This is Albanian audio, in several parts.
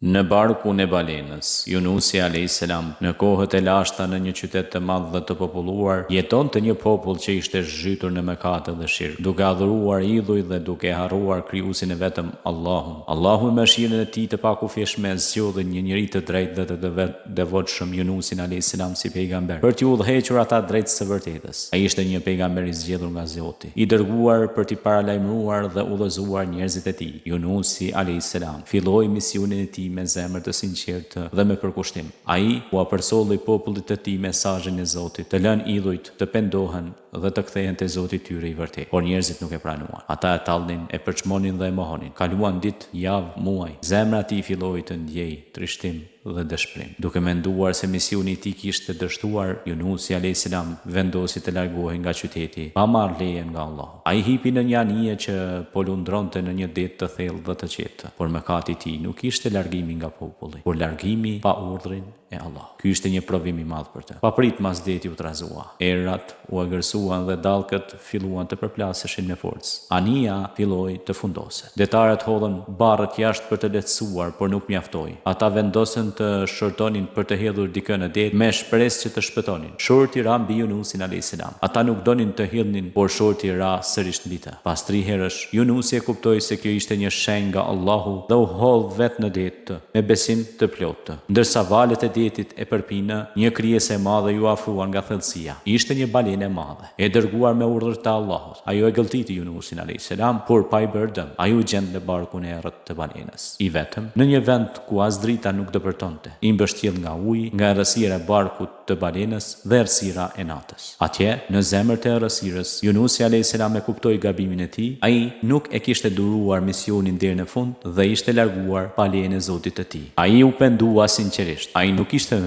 Në barkun e balenës, Yunusi a.s. në kohët e lashta në një qytet të madh dhe të populluar, jetonte një popull që ishte zhytur në mëkate dhe shirk, duke adhuruar idhuj dhe duke harruar krijuesin e vetëm Allahun. Allahu me mëshirën e tij të pakufishme zgjodhi një njerëz të drejtë dhe të devotshëm, Yunusin a.s. si pejgamber, për t'i udhëhequr ata drejt së vërtetës. Ai ishte një pejgamber i zgjedhur nga Zoti, i dërguar për t'i paralajmëruar dhe udhëzuar njerëzit e tij. Yunusi a.s. filloi misionin e tij me zemër të sinqertë dhe me përkushtim. Ai u apërsolli popullit të tij mesazhin e Zotit, të lënë idhujt të pendohen dhe të kthehen te Zoti i tyre i vërtet. Por njerëzit nuk e pranuan. Ata e tallnin, e përçmonin dhe e mohonin. Kaluan ditë, javë, muaj. Zemra e tij filloi të ndjej trishtim dhe dëshpërim. Duke menduar se misioni i tij kishte dështuar, Yunusi a.s. vendosi të largohej nga qyteti pa marrë lejen nga Allahu. Ai hipi në një anije që po lundronte në një det të thellë dhe të qetë. Por mëkati i tij nuk ishte largimi nga populli, por largimi pa urdhrin e Allahut. Ky ishte një provim i madh për të. Paprit mas deti u trazua. Errat u agërsuan dhe dallkët filluan të përplaseshin me forcë. Anija filloi të fundose. Detarët hodhën barrët jashtë për të lehtësuar, por nuk mjaftoi. Ata vendosën të shortonin për të hedhur dikë në det me shpresë që të shpëtonin. Shorti ra mbi Yunusin a.s. Ata nuk donin të hidhnin, por shorti ra sërish mbi të. Pas 3 herësh, Yunusi e kuptoi se kjo ishte një shenjë nga Allahu dhe u hodh vetë në det me besim të plotë. Ndërsa valët e detit e përpinë, një krijesë e madhe ju afruan nga thellësia. Ishte një balenë e madhe, e dërguar me urdhër të Allahut. Ajo e gëlltiti Yunusin a.s. por pa i bërë dëm. Ai u gjend në barkun e errët të balenës, i vetëm, në një vend ku as drita nuk dëpërtonte, i mbështjell nga uji, nga errësira e barkut të balenës dhe errësira e natës. Atje, në zemër të errësirës, Yunusi a.s. e kuptoi gabimin e tij. Ai nuk e kishte duruar misionin deri në fund dhe ishte larguar pa lejen e Zotit të tij. Ai u pendua sinqerisht. Ai nuk kishte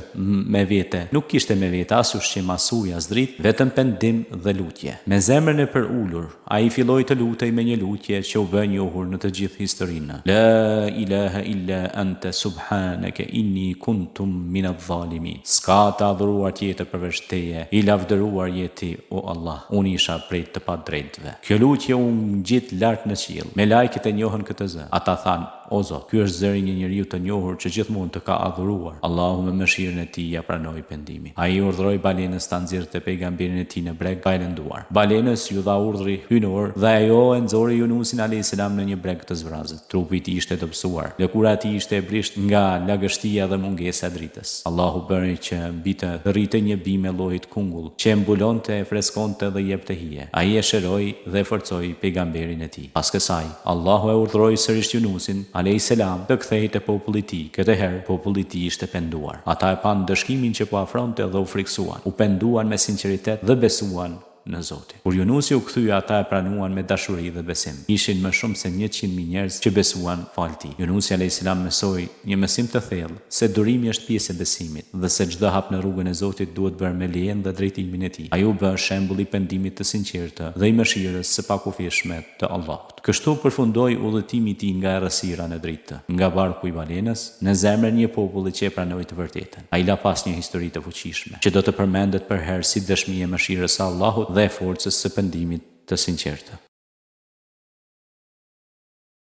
me vete as ushqim as ujë as dritë, vetëm pendim dhe lutje. Me zemrën e përulur, ai filloi të lutej me një lutje që u bë njohur në të gjithë historinë. La ilaha illa anta subhanaka inni kuntum min adh-dhalimin. S'ka të adhuruar tjetër përveç teje, i lavdëruar jeti o Allah, unë isha prej të padrejtëve. Kjo lutje u ngjit lart në qiell. Me lajket e njohën këtë zë. Ata thanë: O Zot, ky është zëri një njeriu të njohur që gjithmonë të ka adhuruar. Allahu me mëshirën e tij ja pranoi pendimin. Ai urdhëroi balenës ta nxjerrte pejgamberin e tij në breg pa e lënduar. Balenës ju dha urdhri hynor dhe ajo e nxori Yunusin a.s. në një breg të zbrazët. Trupi i tij ishte dobësuar. Lëkura e tij ishte e brisht nga lagështia dhe mungesa e dritës. Allahu bëri që mbi të rritej një bime llojit kungull, që mbulonte, freskonte dhe jepte hije. Ai e shëroi dhe forcoi pejgamberin e tij. Pas kësaj, Allahu e urdhëroi sërish Yunusin a.s. të kthehej te populli i tij. Këtë herë populli i tij ishte penduar. Ata e pan dëshkimin që po afronte dhe u friksuan. U penduan me sinqeritet dhe besuan në Zotin. Kur Yunusi u kthye, ata e pranuan me dashuri dhe besim. Ishin më shumë se 100.000 njerëz që besuan fal tij. Yunusi a.s. mësoi një mësim të thellë, se durimi është pjesë e besimit dhe se çdo hap në rrugën e Zotit duhet bërë me lejen dhe drejtimin e tij. Ai u bë shembull i pendimit të sinqertë dhe i mëshirës së pakufishme të Allahut. Kështu përfundoi udhëtimi i tij nga errësira në dritë, nga barku i balenës, në zemrën e një populli që e pranoi të vërtetën. Ai la pas një histori të fuqishme, që do të përmendet për herë si dëshmi e mëshirës së Allahut dhe e forcës së pendimit të sinqertë.